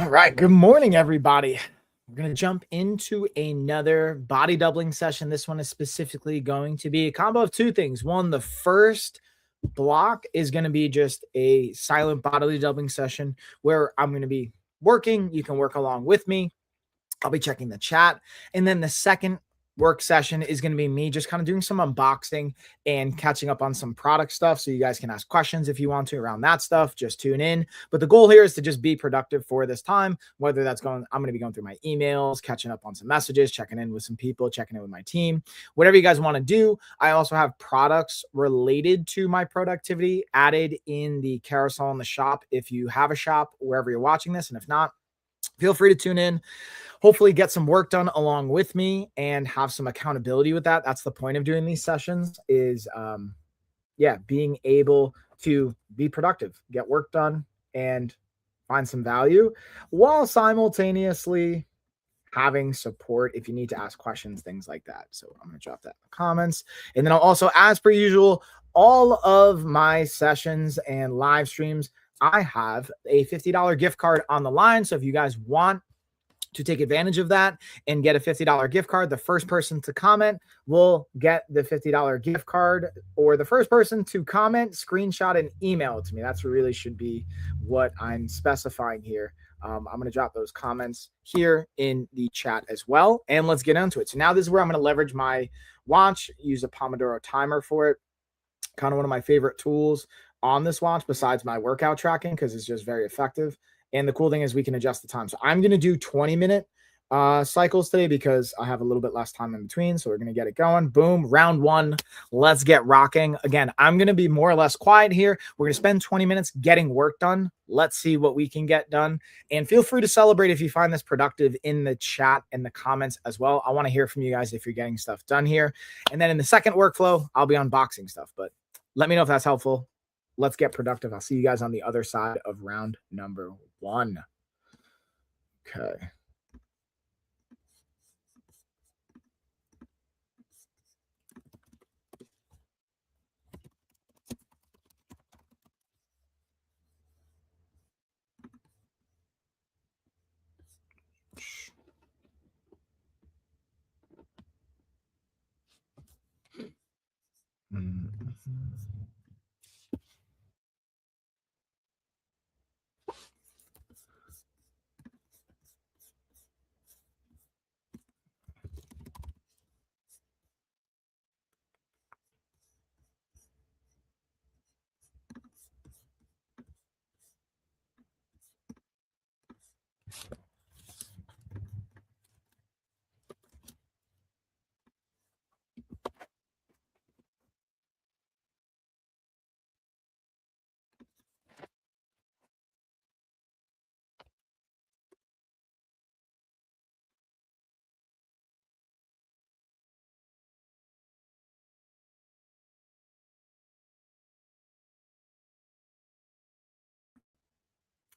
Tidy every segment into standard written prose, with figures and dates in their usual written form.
All right. Good morning, everybody. We're going to jump into another body doubling session. This one is specifically going to be a combo of two things. One, the first block is going to be just a silent body doubling session where I'm going to be working. You can work along with me. I'll be checking the chat. And then the second work session is going to be me just kind of doing some unboxing and catching up on some product stuff. So you guys can ask questions if you want to around that stuff. Just tune in. But the goal here is to just be productive for this time, whether that's I'm going to be going through my emails, catching up on some messages, checking in with some people, checking in with my team, whatever you guys want to do. I also have products related to my productivity added in the carousel in the shop. If you have a shop, wherever you're watching this, and if not, feel free to tune in. Hopefully get some work done along with me and have some accountability with that. That's the point of doing these sessions is, being able to be productive, get work done, and find some value while simultaneously having support if you need to ask questions, things like that. So I'm going to drop that in the comments. And then I'll also, as per usual, all of my sessions and live streams, I have a $50 gift card on the line. So if you guys want to take advantage of that and get a $50 gift card, the first person to comment will get the $50 gift card, or the first person to comment, screenshot, and email it to me. That's really should be what I'm specifying here. I'm going to drop those comments here in the chat as well. And let's get into it. So now this is where I'm going to leverage my watch, use a Pomodoro timer for it. Kind of one of my favorite tools on this watch besides my workout tracking, because it's just very effective. And the cool thing is we can adjust the time. So I'm going to do 20-minute cycles today because I have a little bit less time in between. So we're going to get it going. Boom. Round one. Let's get rocking. Again, I'm going to be more or less quiet here. We're going to spend 20 minutes getting work done. Let's see what we can get done. And feel free to celebrate if you find this productive in the chat and the comments as well. I want to hear from you guys if you're getting stuff done here. And then in the second workflow, I'll be unboxing stuff. But let me know if that's helpful. Let's get productive. I'll see you guys on the other side of round number one. Okay.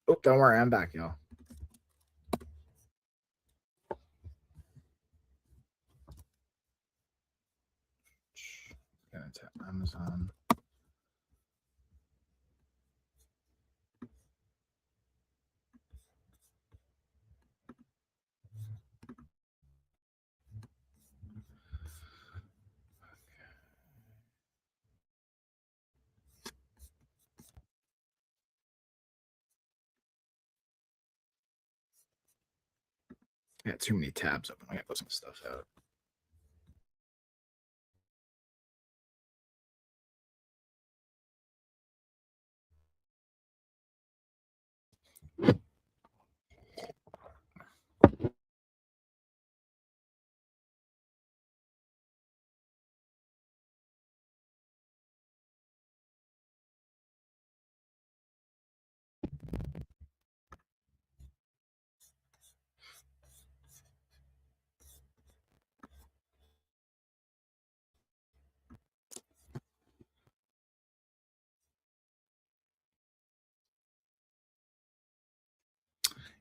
Oh, don't worry, I'm back, y'all. Gonna tap Amazon. I got too many tabs open. I gotta put some stuff out.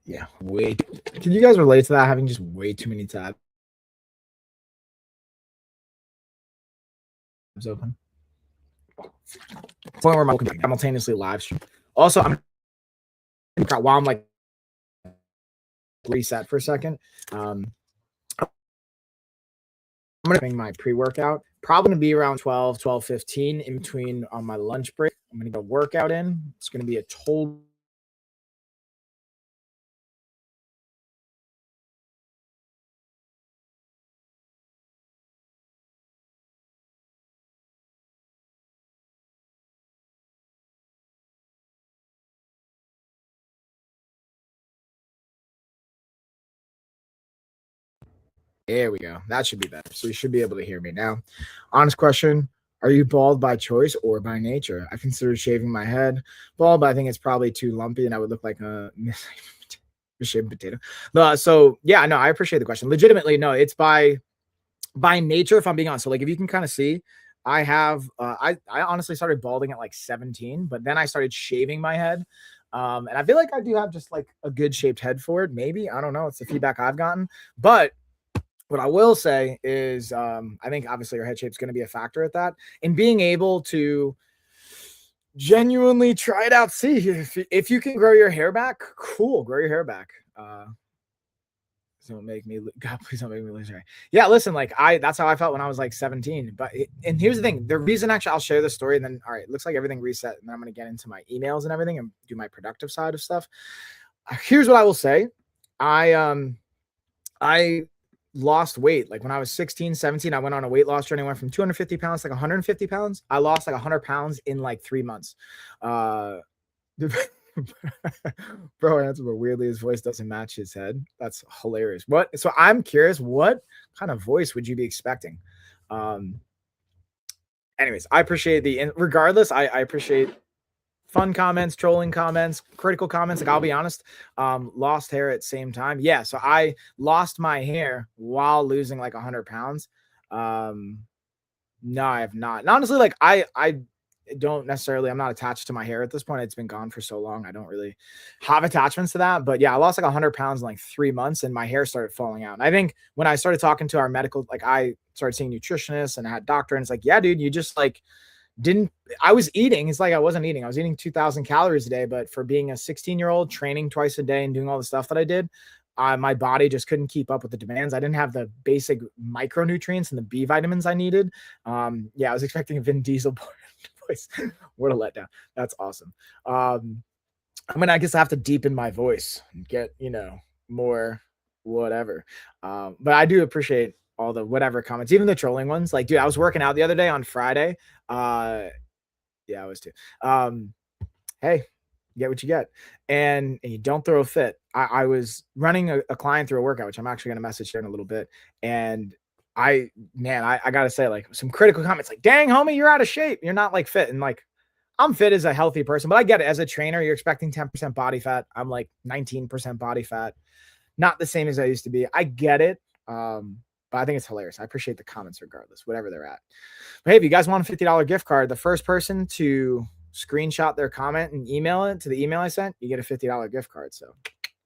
Yeah, wait. Can you guys relate to that? Having just way too many tabs open. Point where I'm simultaneously live stream. Also, I'm while I'm like reset for a second. I'm going to my pre-workout, probably going to be around 12:15 in between on my lunch break. I'm going to go workout in. It's going to be a total. There we go. That should be better. So you should be able to hear me now. Honest question. Are you bald by choice or by nature? I considered shaving my head bald, but I think it's probably too lumpy and I would look like a shaved potato. So yeah, no, I appreciate the question. Legitimately, no, it's by nature, if I'm being honest. So like if you can kind of see, I have I honestly started balding at like 17, but then I started shaving my head. And I feel like I do have just like a good shaped head for it. Maybe. I don't know. It's the feedback I've gotten. But what I will say is I think obviously your head shape is going to be a factor at that. And being able to genuinely try it out, see if you can grow your hair back, cool, grow your hair back. Don't make me, God, please don't make me lose hair. Yeah, listen, like that's how I felt when I was like 17. But and here's the thing, the reason, actually, I'll share the story and then, all right, looks like everything reset. And then I'm going to get into my emails and everything and do my productive side of stuff. Here's what I will say. I lost weight. Like when I was 16, 17, I went on a weight loss journey. I went from 250 pounds to like 150 pounds. I lost like 100 pounds in like 3 months. Bro answered, but weirdly his voice doesn't match his head. That's hilarious. What? So I'm curious, what kind of voice would you be expecting? Anyways, I appreciate regardless, I appreciate fun comments, trolling comments, critical comments. Like, I'll be honest, lost hair at the same time. Yeah, so I lost my hair while losing like 100 pounds. No, I have not. And honestly, like I don't necessarily, I'm not attached to my hair at this point. It's been gone for so long. I don't really have attachments to that. But yeah, I lost like 100 pounds in like 3 months and my hair started falling out. And I think when I started talking to our medical, like I started seeing nutritionists and I had doctor, and it's like, yeah, dude, you just like didn't, I was eating. It's like I wasn't eating. I was eating 2,000 calories a day, but for being a 16-year-old training twice a day and doing all the stuff that I did, my body just couldn't keep up with the demands. I didn't have the basic micronutrients and the B vitamins I needed. Yeah, I was expecting a Vin Diesel voice. What a letdown. That's awesome. I mean, I guess I have to deepen my voice and get, more whatever. But I do appreciate all the whatever comments, even the trolling ones. Like, dude, I was working out the other day on Friday. Yeah, I was too. Hey, get what you get, and you don't throw a fit. I was running a client through a workout, which I'm actually going to message here in a little bit, and I gotta say, like, some critical comments, like, "Dang, homie, you're out of shape. You're not like fit." And like, I'm fit as a healthy person, but I get it. As a trainer, you're expecting 10% body fat. I'm like 19% body fat, not the same as I used to be. I get it. But I think it's hilarious. I appreciate the comments regardless, whatever they're at. But hey, if you guys want a $50 gift card, the first person to screenshot their comment and email it to the email I sent, you get a $50 gift card. So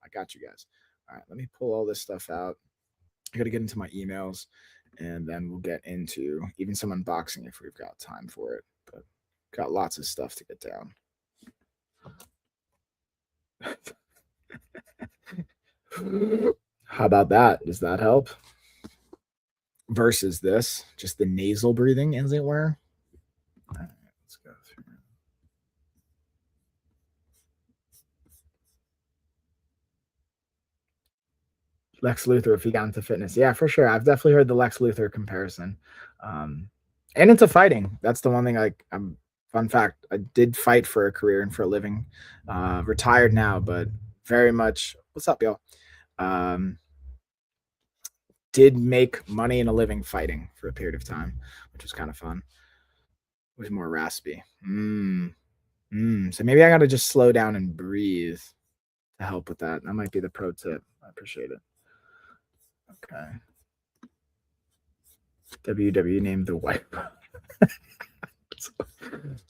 I got you guys. All right, let me pull all this stuff out. I got to get into my emails and then we'll get into even some unboxing if we've got time for it. But got lots of stuff to get down. How about that? Does that help? Versus this, just the nasal breathing, as it were. All right, let's go through. Lex Luthor, if he got into fitness. Yeah, for sure. I've definitely heard the Lex Luthor comparison. And into fighting. That's the one thing, like, fun fact, I did fight for a career and for a living. Retired now, but very much, what's up, y'all? Did make money and a living fighting for a period of time, which was kind of fun. It was more raspy. So maybe I got to just slow down and breathe to help with that. That might be the pro tip. I appreciate it. Okay. WW named the wife.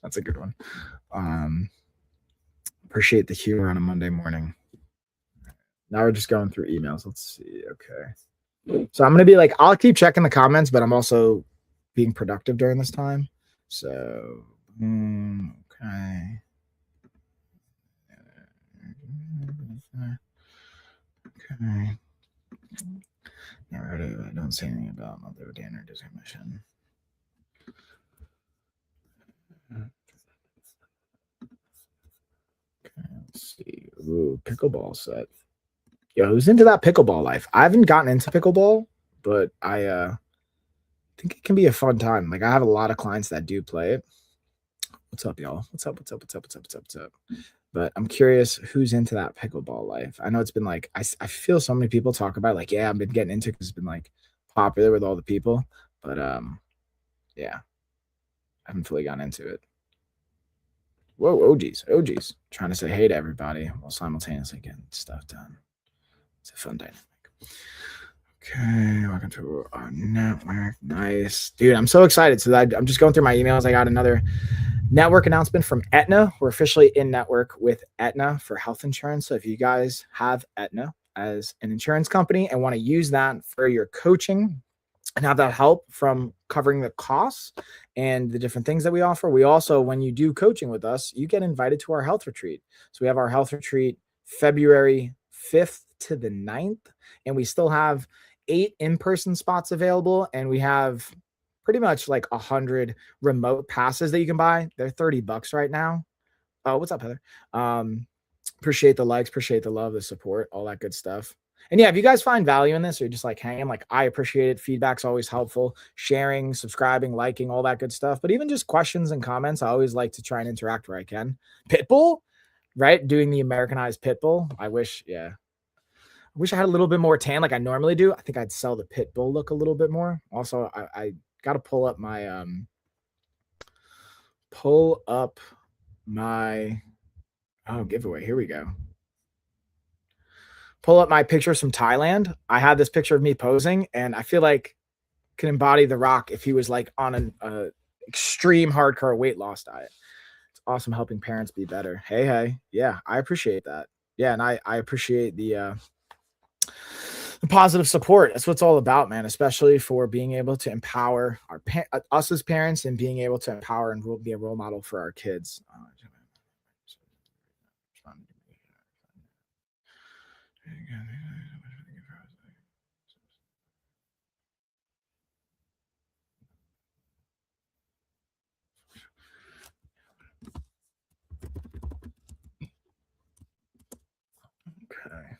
That's a good one. Appreciate the humor on a Monday morning. Now we're just going through emails. Let's see. Okay. So I'm going to be like, I'll keep checking the comments, but I'm also being productive during this time. So, okay. Okay. don't say anything about monthly retainer discommission. Okay, let's see. Ooh, pickleball set. Yo, who's into that pickleball life? I haven't gotten into pickleball, but I think it can be a fun time. Like I have a lot of clients that do play it. What's up, y'all? What's up? What's up? What's up? What's up? What's up? What's up? But I'm curious who's into that pickleball life. I know it's been like I feel so many people talk about like, yeah, I've been getting into it because it's been like popular with all the people. But yeah, I haven't fully gotten into it. Whoa, OGs. Trying to say hey to everybody while simultaneously getting stuff done. It's a fun dynamic. Okay, welcome to our network. Nice. Dude, I'm so excited. So I'm just going through my emails. I got another network announcement from Aetna. We're officially in network with Aetna for health insurance. So if you guys have Aetna as an insurance company and want to use that for your coaching and have that help from covering the costs and the different things that we offer, we also, when you do coaching with us, you get invited to our health retreat. So we have our health retreat February 5th to the 9th, and we still have 8 in-person spots available, and we have pretty much like 100 remote passes that you can buy. They're $30 right now. Oh, what's up, Heather? Appreciate the likes, appreciate the love, the support, all that good stuff. And yeah, if you guys find value in this or just like hanging, like I appreciate it. Feedback's always helpful. Sharing, subscribing, liking, all that good stuff. But even just questions and comments, I always like to try and interact where I can. Pitbull, right? Doing the Americanized Pitbull. I wish I had a little bit more tan like I normally do. I think I'd sell the Pitbull look a little bit more. Also, I got to pull up my giveaway. Here we go. Pull up my pictures from Thailand. I had this picture of me posing, and I feel like can embody The Rock if he was like on an extreme hardcore weight loss diet. It's awesome helping parents be better. Hey. Yeah, I appreciate that. Yeah, and I appreciate the positive support. That's what it's all about, man, especially for being able to empower us as parents and being able to empower and be a role model for our kids. Okay.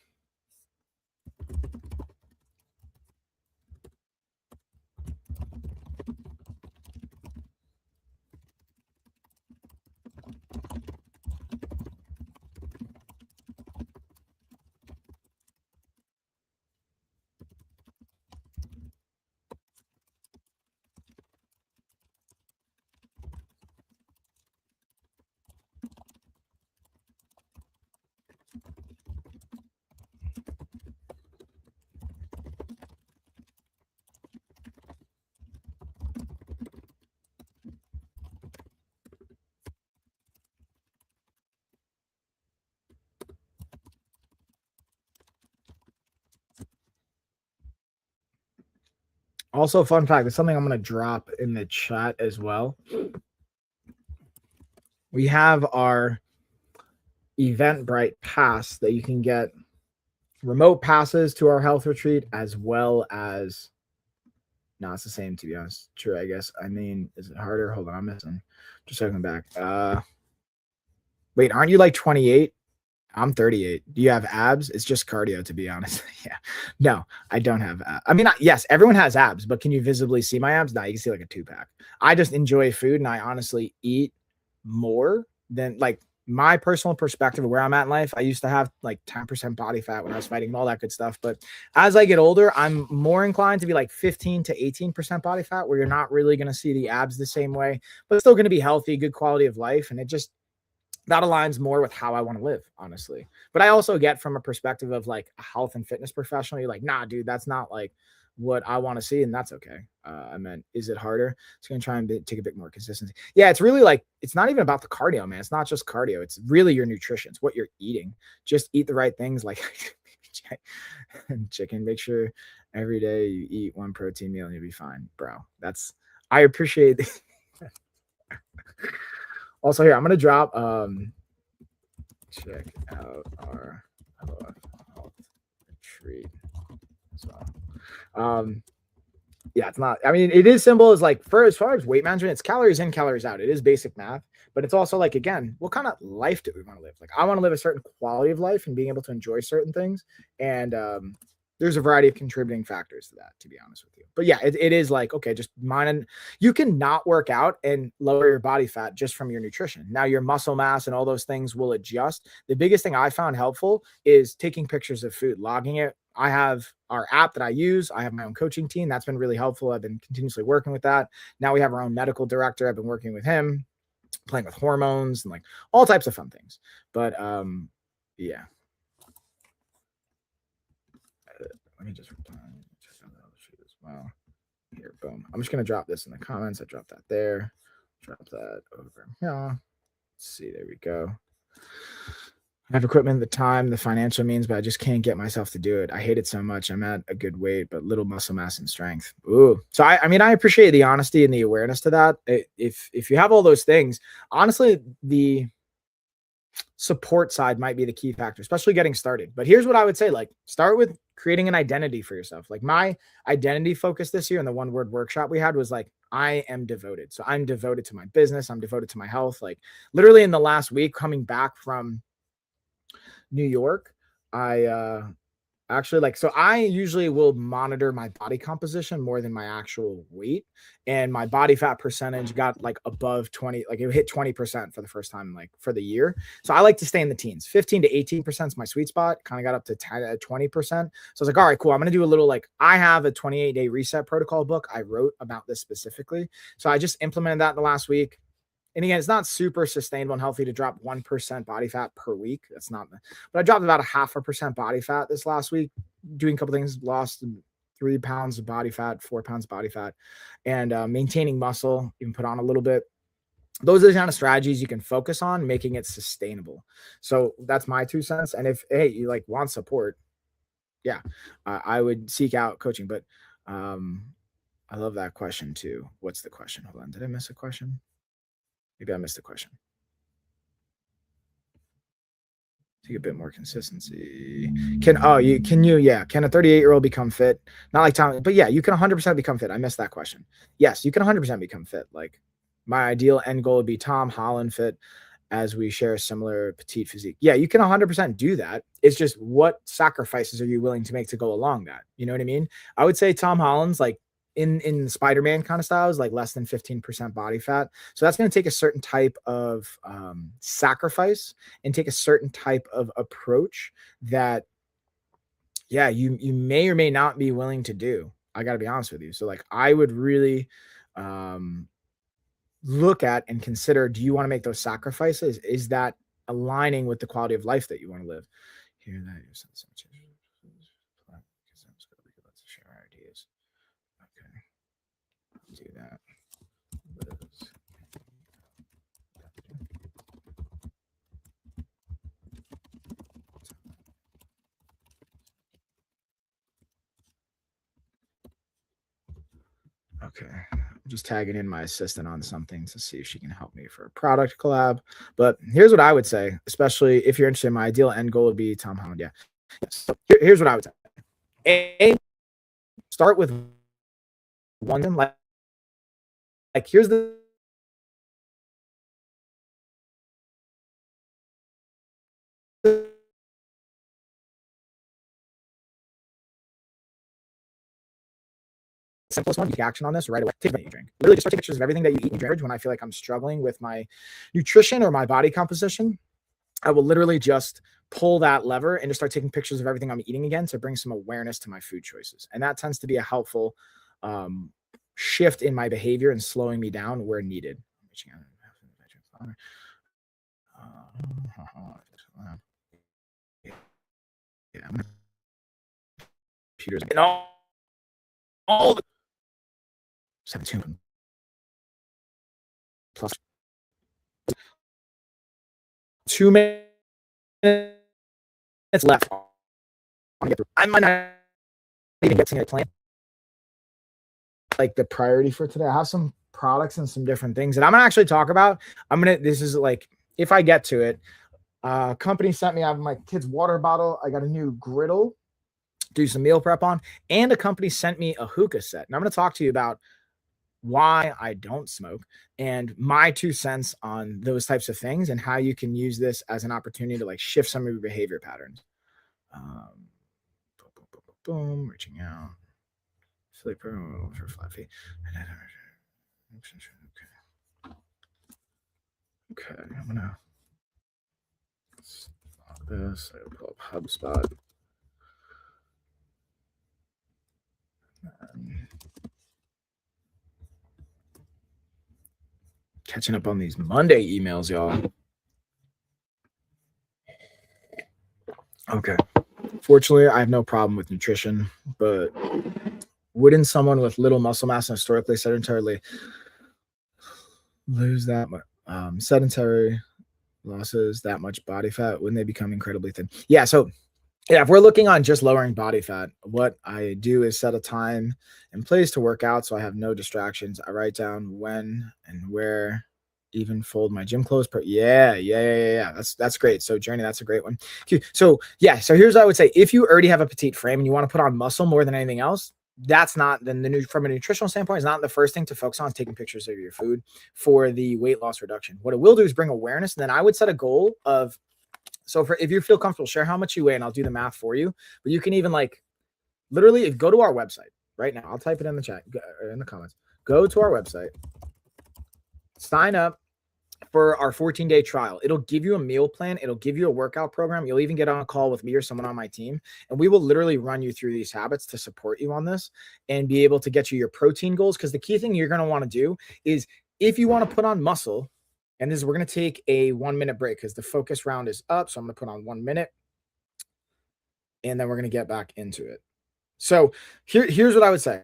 Also, fun fact, there's something I'm going to drop in the chat as well. We have our Eventbrite pass that you can get remote passes to our health retreat as well as no, it's the same to be honest. True, I guess. I mean, is it harder? Hold on, I'm missing. Just checking back. Wait, aren't you like 28? I'm 38. Do you have abs? It's just cardio, to be honest. Yeah. No, I don't have abs. I mean, yes, everyone has abs, but can you visibly see my abs? No, you can see like a 2-pack. I just enjoy food and I honestly eat more than like my personal perspective of where I'm at in life. I used to have like 10% body fat when I was fighting and all that good stuff. But as I get older, I'm more inclined to be like 15 to 18% body fat, where you're not really going to see the abs the same way, but still going to be healthy, good quality of life. And it just, that aligns more with how I want to live, honestly. But I also get from a perspective of like a health and fitness professional, you're like, nah, dude, that's not like what I want to see. And that's okay. I meant, is it harder? It's going to try and take a bit more consistency. Yeah, it's really like, it's not even about the cardio, man. It's not just cardio. It's really your nutrition. It's what you're eating. Just eat the right things like chicken. Make sure every day you eat 1 protein meal and you'll be fine, bro. I appreciate Also here, I'm going to drop, check out our LOF health retreat as well. Yeah, it's not. I mean, it is simple as like for as far as weight management, it's calories in, calories out. It is basic math, but it's also like, again, what kind of life do we want to live? Like, I want to live a certain quality of life and being able to enjoy certain things. And there's a variety of contributing factors to that, to be honest with you. But yeah, it is like, okay, just mind and you can not work out and lower your body fat just from your nutrition. Now, your muscle mass and all those things will adjust. The biggest thing I found helpful is taking pictures of food, logging it. I have our app that I use. I have my own coaching team. That's been really helpful. I've been continuously working with that. Now we have our own medical director. I've been working with him, playing with hormones and like all types of fun things. But yeah. Let me just reply. As well. Here, boom. I'm just gonna drop this in the comments. I dropped that there. Drop that over. Yeah. Let's see. There we go. I have equipment, the time, the financial means, but I just can't get myself to do it. I hate it so much. I'm at a good weight, but little muscle mass and strength. Ooh. So I mean, I appreciate the honesty and the awareness to that. If you have all those things, honestly, the support side might be the key factor, especially getting started. But here's what I would say: like, start with creating an identity for yourself. Like, my identity focus this year in the one word workshop we had was like, I am devoted. So I'm devoted to my business. I'm devoted to my health. Like, literally in the last week, coming back from New York, I actually like, so I usually will monitor my body composition more than my actual weight, and my body fat percentage got like above 20, like it hit 20% for the first time like for the year. So I like to stay in the teens. 15 to 18% is my sweet spot. Kind of got up to 10 20%. So I was like, all right, cool, I'm going to do a little, like, I have a 28-day reset protocol book I wrote about this specifically. So I just implemented that in the last week. And again, it's not super sustainable and healthy to drop 1% body fat per week. That's not, but I dropped about 0.5% body fat this last week, doing a couple things, lost 3 pounds of body fat, 4 pounds of body fat, and maintaining muscle, even put on a little bit. Those are the kind of strategies you can focus on, making it sustainable. So that's my 2 cents. And if, hey, you like want support, yeah, I would seek out coaching. But I love that question too. What's the question? Hold on. Did I miss a question? Maybe I missed the question. Take a bit more consistency. Can a 38-year-old become fit? Not like Tom, but yeah, you can 100% become fit. I missed that question. Yes, you can 100% become fit. Like, my ideal end goal would be Tom Holland fit, as we share a similar petite physique. Yeah, you can 100% do that. It's just, what sacrifices are you willing to make to go along that? You know what I mean? I would say Tom Holland's like, in Spider-Man kind of styles, like less than 15% body fat. So that's going to take a certain type of sacrifice and take a certain type of approach that, yeah, you may or may not be willing to do. I got to be honest with you. So like, I would really look at and consider, do you want to make those sacrifices? Is that aligning with the quality of life that you want to live? Hear that? Let's share our ideas. Do that. Okay, I'm just tagging in my assistant on something to see if she can help me for a product collab. But here's what I would say, especially if you're interested. My ideal end goal would be Tom Holland. Yeah. So here's what I would say. Start with one, like here's the simplest one. You take action on this right away. Take what you drink. Literally just start taking pictures of everything that you eat and drink. When I feel like I'm struggling with my nutrition or my body composition, I will literally just pull that lever and just start taking pictures of everything I'm eating again to bring some awareness to my food choices. And that tends to be a helpful shift in my behavior and slowing me down where needed. Yeah, computers and all the 17 plus 2 minutes left. I might not even get to a plan. Like, the priority for today, I have some products and some different things that I'm gonna actually talk about. This is like, if I get to it, company sent me, I have my kid's water bottle. I got a new griddle do some meal prep on. And a company sent me a hookah set. And I'm going to talk to you about why I don't smoke and my 2 cents on those types of things and how you can use this as an opportunity to like shift some of your behavior patterns. Boom, boom, boom, boom, boom, reaching out. Sleeper for flat feet. Okay, I'm gonna stop this. I'll pull up HubSpot. Catching up on these Monday emails, y'all. Okay. Fortunately, I have no problem with nutrition, but wouldn't someone with little muscle mass and historically sedentarily lose that much? Sedentary losses that much body fat when they become incredibly thin? Yeah. So yeah, if we're looking on just lowering body fat, what I do is set a time and place to work out so I have no distractions. I write down when and where, even fold my gym clothes. Yeah. That's great. So Journey, that's a great one. So yeah, so here's what I would say. If you already have a petite frame and you want to put on muscle more than anything else, that's not then from a nutritional standpoint is not the first thing to focus on is taking pictures of your food for the weight loss reduction. What it will do is bring awareness. And then I would set a goal of, so if you feel comfortable, share how much you weigh and I'll do the math for you. But you can even like literally go to our website right now. I'll type it in the chat, in the comments. Go to our website, sign up for our 14-day trial. It'll give you a meal plan. It'll give you a workout program. You'll even get on a call with me or someone on my team. And we will literally run you through these habits to support you on this and be able to get you your protein goals. Because the key thing you're going to want to do is if you want to put on muscle, and this is, we're going to take a 1-minute break because the focus round is up. So I'm going to put on 1 minute and then we're going to get back into it. So here's what I would say.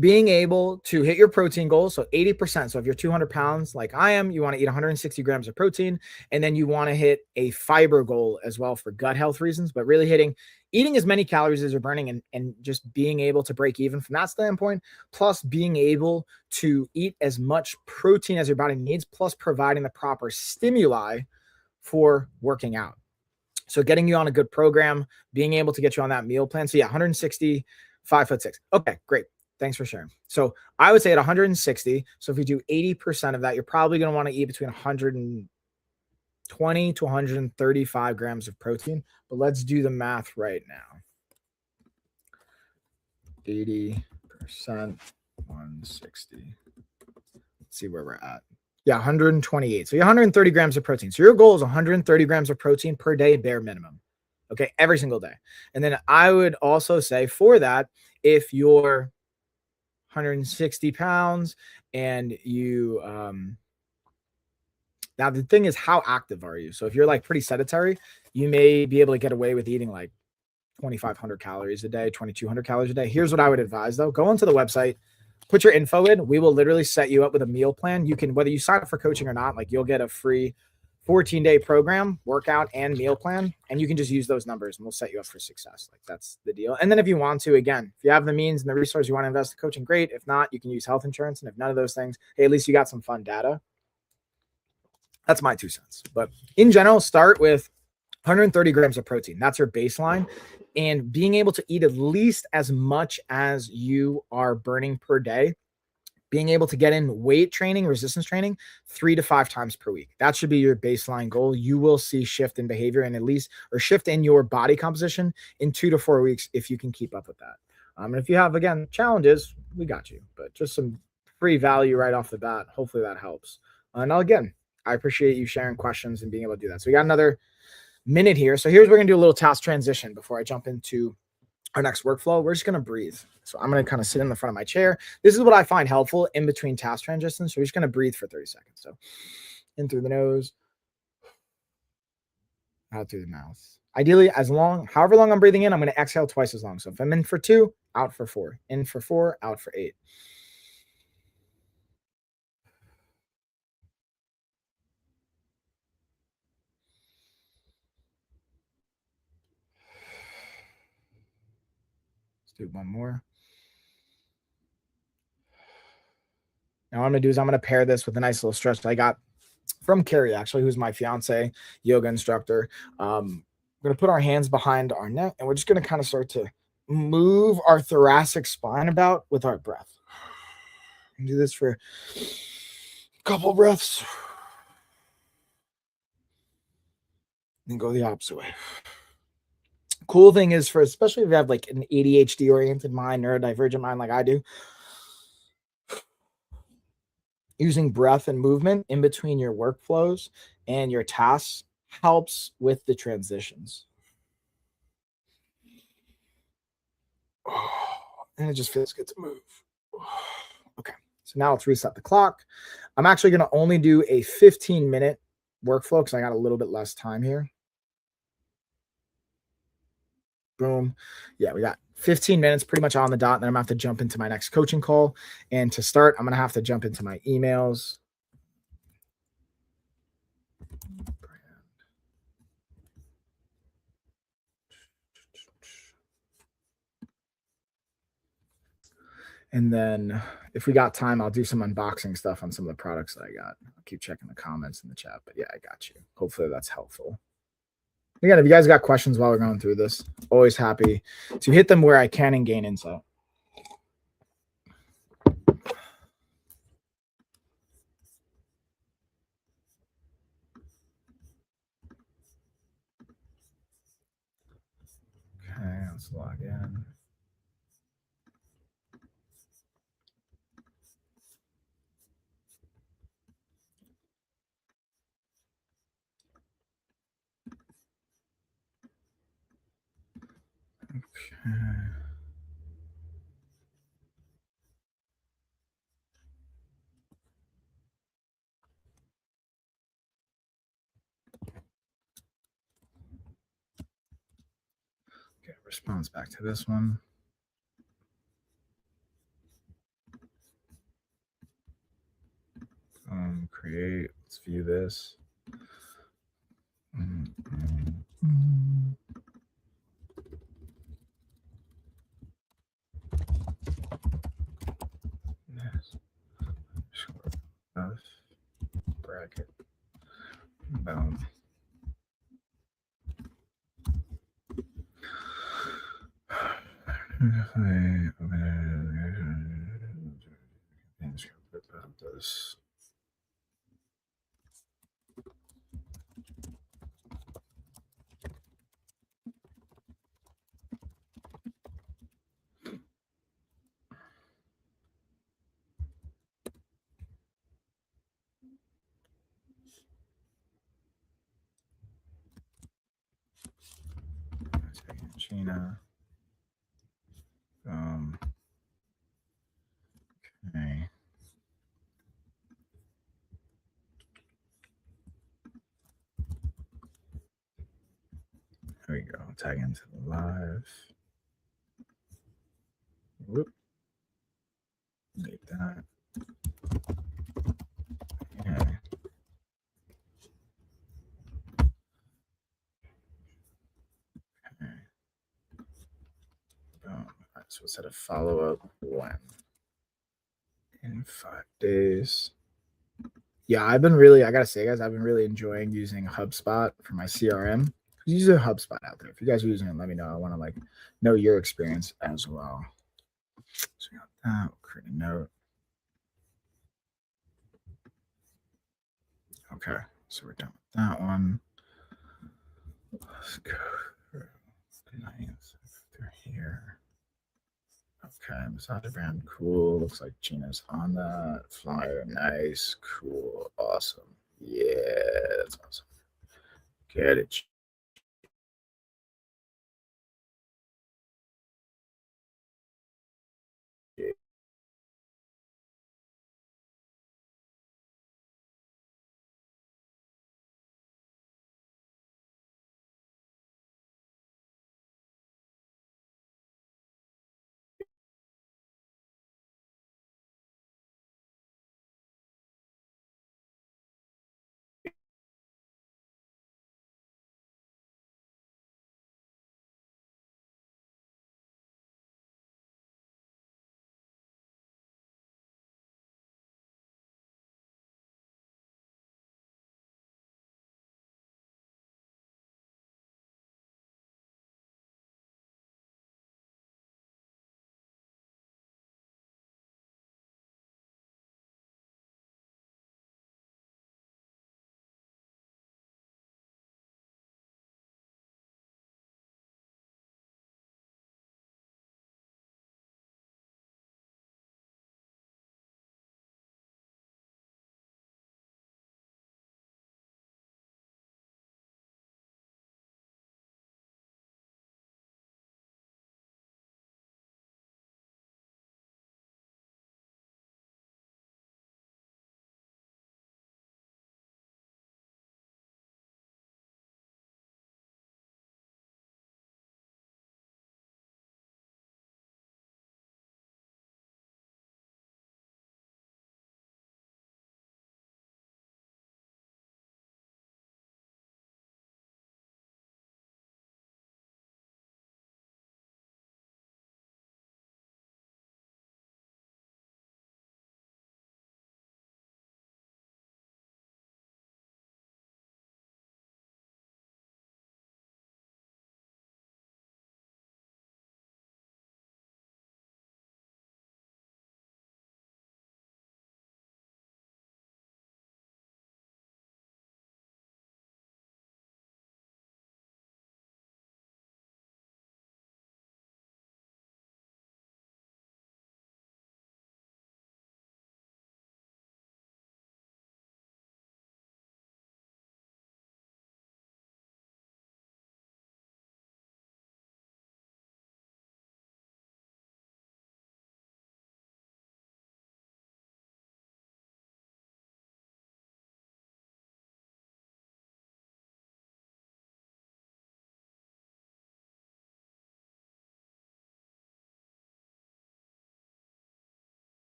Being able to hit your protein goals. So 80%. So if you're 200 pounds, like I am, you want to eat 160 grams of protein. And then you want to hit a fiber goal as well for gut health reasons, but really eating as many calories as you're burning and just being able to break even from that standpoint, plus being able to eat as much protein as your body needs, plus providing the proper stimuli for working out. So getting you on a good program, being able to get you on that meal plan. So yeah, 160, 5'6". Okay, great. Thanks for sharing. So I would say at 160. So if you do 80% of that, you're probably going to want to eat between 120 to 135 grams of protein. But let's do the math right now. 80%, 160. Let's see where we're at. Yeah, 128. So you're 130 grams of protein. So your goal is 130 grams of protein per day, bare minimum. Okay, every single day. And then I would also say for that, if you're 160 pounds and you now the thing is, how active are you? So if you're like pretty sedentary, you may be able to get away with eating like 2,500 calories a day, 2,200 calories a day. Here's what I would advise though. Go onto the website, put your info in. We will literally set you up with a meal plan. You can, whether you sign up for coaching or not, like you'll get a free 14-day program, workout, and meal plan. And you can just use those numbers and we'll set you up for success. Like that's the deal. And then if you want to, again, if you have the means and the resources you want to invest in coaching, great. If not, you can use health insurance. And if none of those things, hey, at least you got some fun data. That's my 2 cents. But in general, start with 130 grams of protein. That's your baseline. And being able to eat at least as much as you are burning per day. Being able to get in weight training, resistance training, 3 to 5 times per week. That should be your baseline goal. You will see shift in behavior and shift in your body composition in 2 to 4 weeks if you can keep up with that. And if you have, again, challenges, we got you. But just some free value right off the bat. Hopefully that helps. Now, again, I appreciate you sharing questions and being able to do that. So we got another minute here. So we're going to do a little task transition before I jump into our next workflow. We're just going to breathe. So I'm going to kind of sit in the front of my chair. This is what I find helpful in between task transitions. So we're just going to breathe for 30 seconds. So in through the nose, out through the mouth. Ideally, however long I'm breathing in, I'm going to exhale twice as long. So if I'm in for 2, out for 4, in for 4, out for 8. Let's do one more. Now what I'm going to do is I'm going to pair this with a nice little stretch that I got from Carrie, actually, who's my fiance, yoga instructor. We're going to put our hands behind our neck and we're just going to kind of start to move our thoracic spine about with our breath. Do this for a couple breaths. Then go the opposite way. Cool thing is, for especially if you have like an ADHD oriented mind, neurodivergent mind like I do, using breath and movement in between your workflows and your tasks helps with the transitions. And it just feels good to move. Okay, so now let's reset the clock. I'm actually going to only do a 15-minute workflow because I got a little bit less time here. Boom. Yeah, we got 15 minutes pretty much on the dot. Then I'm going to have to jump into my next coaching call. And to start, I'm going to have to jump into my emails. And then if we got time, I'll do some unboxing stuff on some of the products that I got. I'll keep checking the comments in the chat. But yeah, I got you. Hopefully that's helpful. Again, if you guys got questions while we're going through this, always happy to hit them where I can and gain insight. Okay, let's log in. Okay. Okay, response back to this one. Create. Let's view this. Yes. Bracket. Boom. This. Gina. Okay. There we go. Tag into the live. Whoop. Need that. Yeah. Okay. Boom. All right, so we'll set a follow-up when? In 5 days. Yeah, I gotta say, guys, I've been really enjoying using HubSpot for my CRM. Who's using HubSpot out there? If you guys are using it, let me know. I want to know your experience as well. So we got that. We'll create a note. Okay, so we're done with that one. Let's go through here. Okay, massage brand, cool. Looks like Gina's on that flyer. Nice, cool, awesome. Yeah, that's awesome. Get it.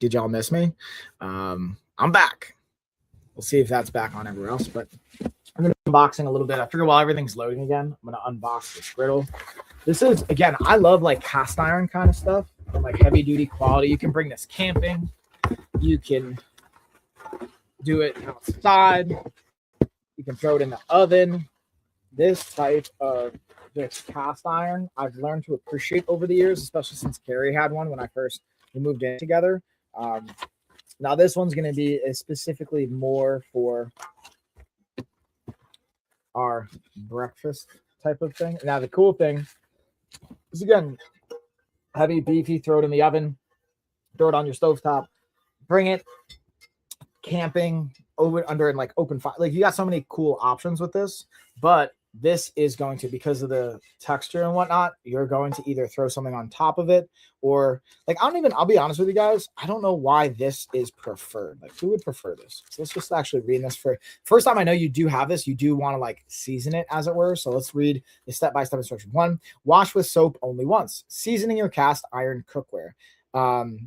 Did y'all miss me? I'm back. We'll see if that's back on everywhere else, but I'm going to be unboxing a little bit. I figure while everything's loading again, I'm going to unbox this griddle. This is, again, I love like cast iron kind of stuff, and like heavy duty quality. You can bring this camping. You can do it outside. You can throw it in the oven. This type of this cast iron, I've learned to appreciate over the years, especially since Carrie had one when we moved in together. Now this one's going to be specifically more for our breakfast type of thing. Now the cool thing is, again, heavy, beefy, throw it in the oven, throw it on your stovetop, bring it camping over under in like open fire. Like you got so many cool options with this, but this is going to, because of the texture and whatnot, you're going to either throw something on top of it or like, I'll be honest with you guys. I don't know why this is preferred. Like who would prefer this? So let's just actually read this for first time. I know you do have this. You do want to like season it as it were. So let's read the step-by-step instruction. 1, wash with soap only once. Seasoning your cast iron cookware.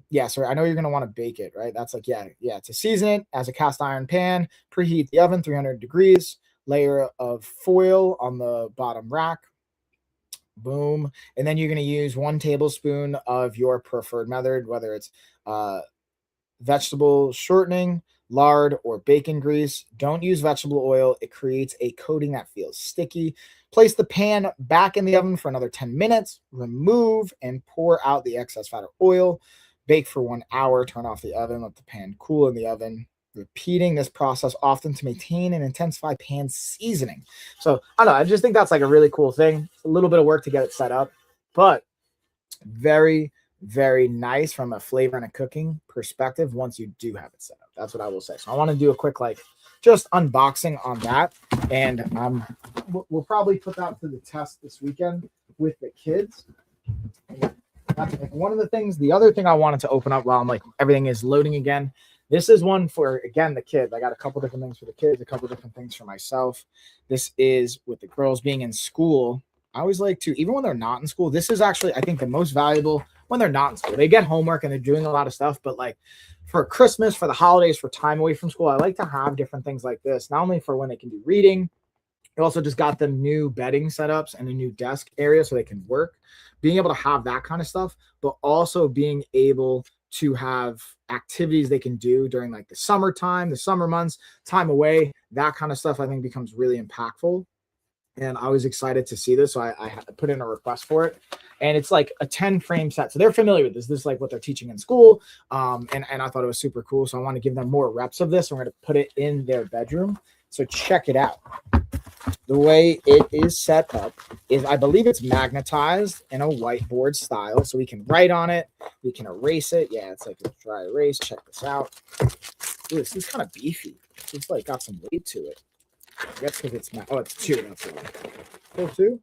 Yeah, so I know you're going to want to bake it, right? That's like, yeah, to season it as a cast iron pan, preheat the oven 300 degrees, layer of foil on the bottom rack. Boom. And then you're going to use 1 tablespoon of your preferred method, whether it's vegetable shortening, lard, or bacon grease. Don't use vegetable oil. It creates a coating that feels sticky. Place the pan back in the oven for another 10 minutes. Remove and pour out the excess fat or oil. Bake for 1 hour. Turn off the oven. Let the pan cool in the oven. Repeating this process often to maintain and intensify pan seasoning. So I don't know. I just think that's like a really cool thing. It's a little bit of work to get it set up, but very, very nice from a flavor and a cooking perspective once you do have it set up. That's what I will say. So I want to do a quick like just unboxing on that, and we'll probably put that to the test this weekend with the kids. That's like one of the things. The other thing I wanted to open up while I'm like everything is loading again. This is one for, again, the kids. I got a couple different things for the kids, a couple different things for myself. This is with the girls being in school. I always like to, even when they're not in school, this is actually, I think, the most valuable when they're not in school. They get homework and they're doing a lot of stuff, but like for Christmas, for the holidays, for time away from school, I like to have different things like this, not only for when they can do reading. I also just got them new bedding setups and a new desk area so they can work. Being able to have that kind of stuff, but also being able to have activities they can do during like the summertime, the summer months, time away, that kind of stuff I think becomes really impactful. And I was excited to see this. So I put in a request for it, and it's like a 10 frame set. So they're familiar with this. This is like what they're teaching in school. And I thought it was super cool. So I want to give them more reps of this. I'm going to put it in their bedroom. So check it out. The way it is set up is, I believe it's magnetized in a whiteboard style. So we can write on it. We can erase it. Yeah, it's like a dry erase. Check this out. Ooh, this is kind of beefy. It's like got some weight to it. I guess because it's not. Oh, it's 2. That's the one. Oh, 2?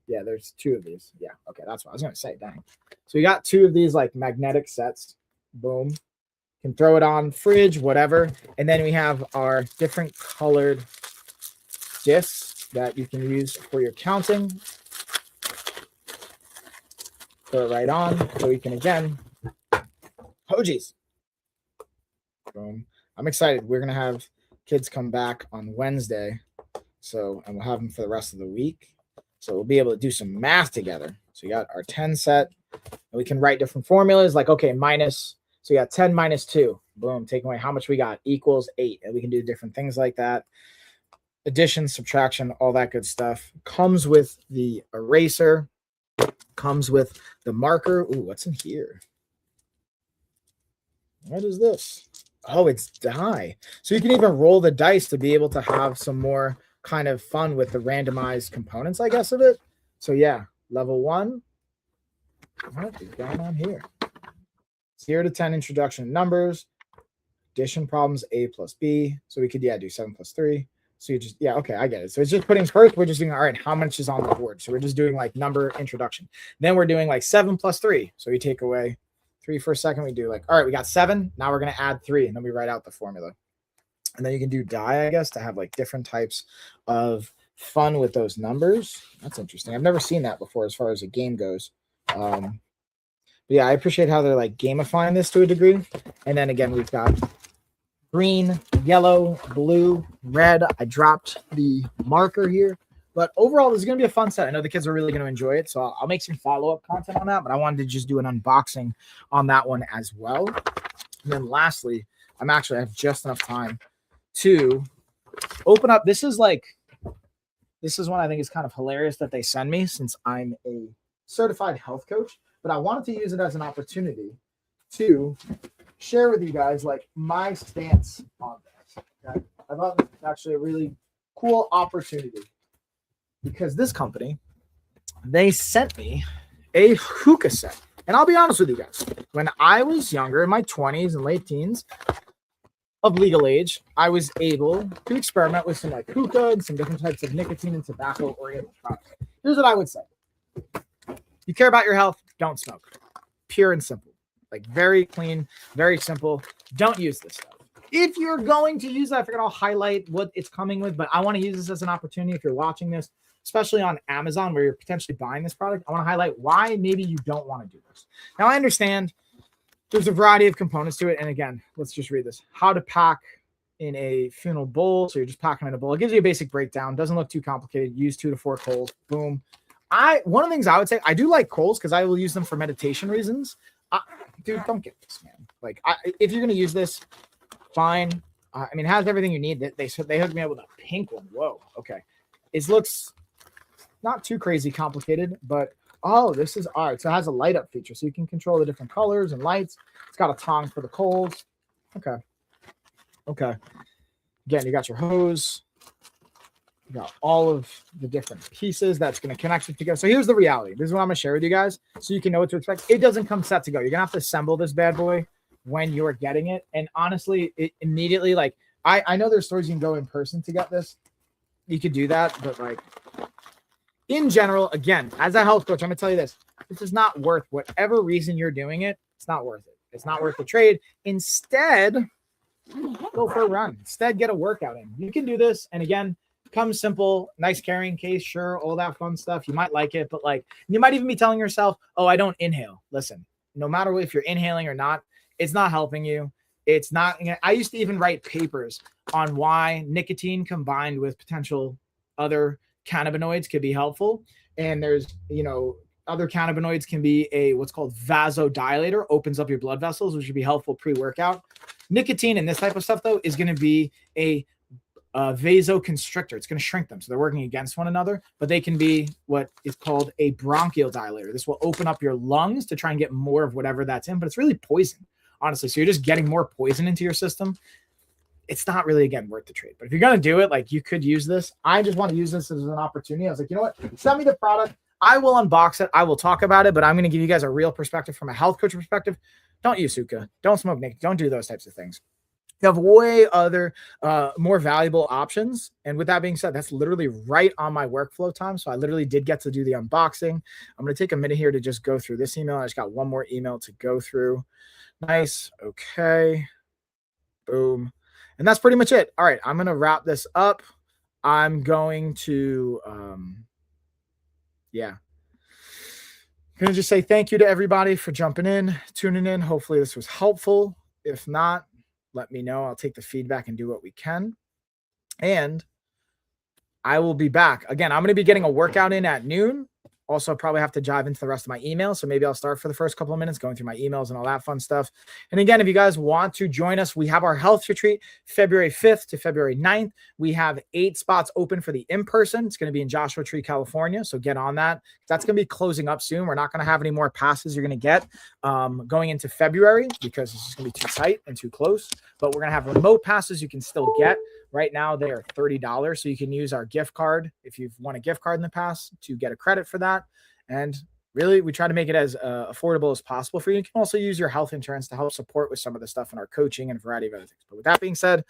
Yeah, there's 2 of these. Yeah, okay, that's what I was going to say. Dang. So we got 2 of these like magnetic sets. Boom. Can throw it on fridge, whatever. And then we have our different colored discs that you can use for your counting. Throw it right on so you can, again, oh geez. Boom. I'm excited. We're going to have kids come back on Wednesday. So, and we'll have them for the rest of the week. So we'll be able to do some math together. So we got our 10 set, and we can write different formulas like, okay, minus, so we got 10 minus 2. Boom, taking away how much we got equals 8. And we can do different things like that. Addition, subtraction, all that good stuff. Comes with the eraser. Comes with the marker. Ooh, what's in here? What is this? Oh, it's die. So you can even roll the dice to be able to have some more kind of fun with the randomized components, I guess, of it. So yeah, level 1. What is going on here? 0 to 10 introduction numbers. Addition problems, A plus B. So we could, do 7 plus 3. So you just, okay, I get it. So it's just putting first, we're just doing, all right, how much is on the board? So we're just doing like number introduction. Then we're doing like 7 plus 3. So we take away 3 for a second. We do like, all right, we got 7. Now we're going to add 3. And then we write out the formula. And then you can do die, I guess, to have like different types of fun with those numbers. That's interesting. I've never seen that before as far as a game goes. But yeah, I appreciate how they're like gamifying this to a degree. And then again, we've got green, yellow, blue, red. I dropped the marker here. But overall, this is going to be a fun set. I know the kids are really going to enjoy it. So I'll make some follow-up content on that. But I wanted to just do an unboxing on that one as well. And then lastly, I have just enough time to open up. This is one I think is kind of hilarious that they send me, since I'm a certified health coach. But I wanted to use it as an opportunity to share with you guys like my stance on this. Okay? I thought it was actually a really cool opportunity, because this company, they sent me a hookah set. And I'll be honest with you guys, when I was younger, in my 20s and late teens of legal age, I was able to experiment with some like hookah and some different types of nicotine and tobacco oriented products. Here's what I would say. You care about your health, don't smoke. Pure and simple. Like very clean, very simple. Don't use this stuff. If you're going to use that, I figured I'll highlight what it's coming with, but I want to use this as an opportunity. If you're watching this, especially on Amazon where you're potentially buying this product, I want to highlight why maybe you don't want to do this. Now, I understand there's a variety of components to it. And again, let's just read this. How to pack in a funeral bowl. So you're just packing in a bowl. It gives you a basic breakdown. Doesn't look too complicated. Use 2 to 4 coals. Boom. One of the things I would say, I do like coals because I will use them for meditation reasons. Dude, don't get this, man. Like, if you're going to use this, fine. I mean, it has everything you need. They hooked me up with a pink one. Whoa. Okay. It looks not too crazy complicated, but this is art. So it has a light up feature, so you can control the different colors and lights. It's got a tong for the coals. Okay. Again, you got your hose. You got all of the different pieces that's going to connect it together. So here's the reality. This is what I'm going to share with you guys so you can know what to expect. It doesn't come set to go. You're going to have to assemble this bad boy when you're getting it. And honestly, it immediately, like, I know there's stores you can go in person to get this. You could do that, but like in general, again, as a health coach, I'm going to tell you this. This is not worth whatever reason you're doing it. It's not worth it. It's not worth the trade. Instead, go for a run. Instead, get a workout in. You can do this. And again, comes simple, nice carrying case, sure, all that fun stuff. You might like it, but like you might even be telling yourself, oh, I don't inhale. Listen, no matter if you're inhaling or not, it's not helping you. It's not. I used to even write papers on why nicotine combined with potential other cannabinoids could be helpful. And there's, other cannabinoids can be what's called vasodilator, opens up your blood vessels, which would be helpful pre-workout. Nicotine and this type of stuff, though, is going to be a vasoconstrictor. It's going to shrink them. So they're working against one another, but they can be what is called a bronchial dilator. This will open up your lungs to try and get more of whatever that's in, but it's really poison, honestly. So you're just getting more poison into your system. It's not really, again, worth the trade. But if you're going to do it, like you could use this. I just want to use this as an opportunity. I was like, you know what? Send me the product. I will unbox it. I will talk about it, but I'm going to give you guys a real perspective from a health coach perspective. Don't use hookah. Don't smoke nicotine. Don't do those types of things. You have way other more valuable options. And with that being said, that's literally right on my workflow time. So I literally did get to do the unboxing. I'm going to take a minute here to just go through this email. I just got one more email to go through. Nice. Okay. Boom. And that's pretty much it. All right. I'm going to wrap this up. I'm going to, I'm going to just say thank you to everybody for jumping in, tuning in. Hopefully this was helpful. If not, let me know. I'll take the feedback and do what we can. And I will be back. Again, I'm going to be getting a workout in at noon. Also, probably have to dive into the rest of my emails. So maybe I'll start for the first couple of minutes going through my emails and all that fun stuff. And again, if you guys want to join us, we have our health retreat February 5th to February 9th. We have 8 spots open for the in-person. It's going to be in Joshua Tree, California. So get on that. That's going to be closing up soon. We're not going to have any more passes you're going to get going into February because it's just going to be too tight and too close. But we're going to have remote passes you can still get. Right now, they are $30, so you can use our gift card if you've won a gift card in the past to get a credit for that. And really, we try to make it as affordable as possible for you. You can also use your health insurance to help support with some of the stuff in our coaching and a variety of other things. But with that being said,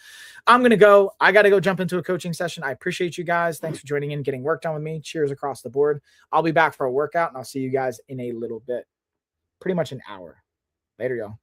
I'm going to go. I got to go jump into a coaching session. I appreciate you guys. Thanks for joining in, getting work done with me. Cheers across the board. I'll be back for a workout, and I'll see you guys in a little bit. Pretty much an hour. Later, y'all.